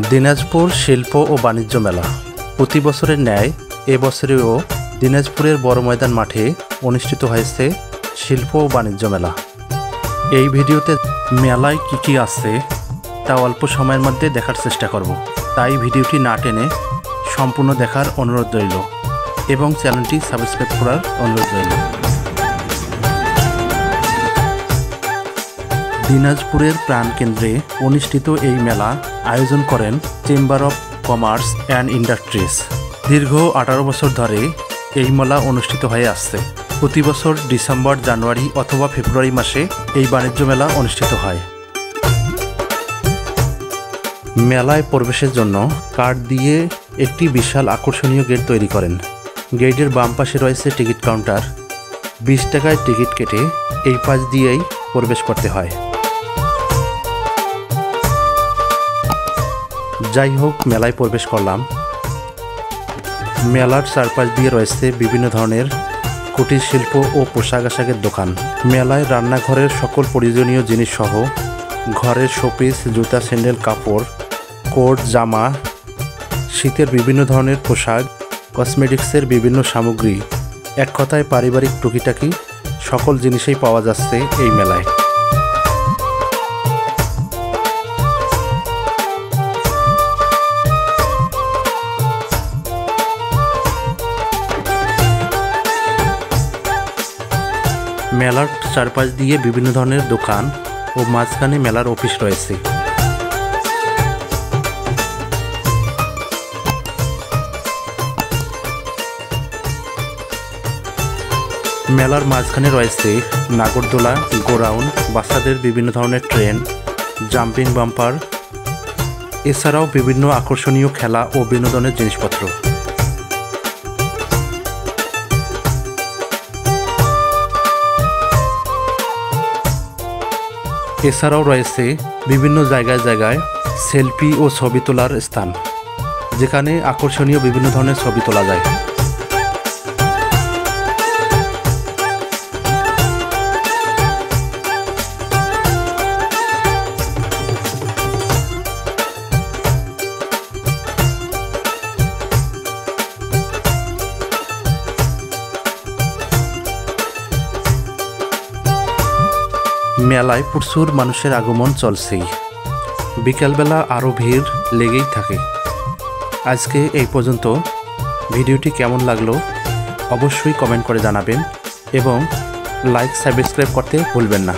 দিনাজপুর শিল্প ও বাণিজ্য মেলা প্রতি বছরের ন্যায় এবছরেও দিনাজপুরের বড় ময়দান মাঠে অনুষ্ঠিত হয়েছে শিল্প ও বাণিজ্য মেলা। এই ভিডিওতে মেলায় কি আছে তা অল্প সময়ের মধ্যে দেখার চেষ্টা করব, তাই ভিডিওটি না টেনে সম্পূর্ণ দেখার অনুরোধ রইল এবং চ্যানেলটি সাবস্ক্রাইব করার অনুরোধ রইল। দিনাজপুরের প্রাণকেন্দ্রে অনুষ্ঠিত এই মেলা আয়োজন করেন chamber of commerce and industries. দীর্ঘ 18 বছর ধরে এই মেলা অনুষ্ঠিত হয়ে আসছে। প্রতি বছর ডিসেম্বর, জানুয়ারি অথবা ফেব্রুয়ারি মাসে এই বাণিজ্য মেলা অনুষ্ঠিত হয়। মেলায় প্রবেশের জন্য কার্ড দিয়ে একটি বিশাল আকর্ষণীয় গেট তৈরি করেন। গেটের বাম পাশে রয়েছে টিকিট কাউন্টার। 20 টাকায় টিকিট কেটে এই পাশ দিয়েই প্রবেশ করতে হয়। যাই হোক, মেলায় প্রবেশ করলাম। মেলার চারপাশ দিয়ে রয়েছে বিভিন্ন ধরনের কুটির শিল্প ও পোশাক আশাকের দোকান। মেলায় রান্নাঘরের সকল প্রয়োজনীয় জিনিস সহ ঘরের শোপিস, জুতা, স্যান্ডেল, কাপড়, কোট, জামা, শীতের বিভিন্ন ধরনের পোশাক, কসমেটিক্সের বিভিন্ন সামগ্রী, এক কথায় পারিবারিক টুকিটাকি সকল জিনিসই পাওয়া যাচ্ছে এই মেলায়। মেলার চারপাশ দিয়ে বিভিন্ন ধরনের দোকান ও মাঝখানে মেলার অফিস রয়েছে। মেলার মাঝখানে রয়েছে নাগরদোলা, গোরাউন, বাচ্চাদের বিভিন্ন ধরনের ট্রেন, জাম্পিং বাম্পার, এছাড়াও বিভিন্ন আকর্ষণীয় খেলা ও বিনোদনের জিনিসপত্র। এছাড়াও রয়েছে বিভিন্ন জায়গায় সেলফি ও ছবি তোলার স্থান, যেখানে আকর্ষণীয় বিভিন্ন ধরনের ছবি তোলা যায়। মেলায় প্রচুর মানুষের আগমন চলছেই। বিকালবেলা আরও ভিড় লেগেই থাকে। আজকে এই পর্যন্ত। ভিডিওটি কেমন লাগলো অবশ্যই কমেন্ট করে জানাবেন এবং লাইক, সাবস্ক্রাইব করতে ভুলবেন না।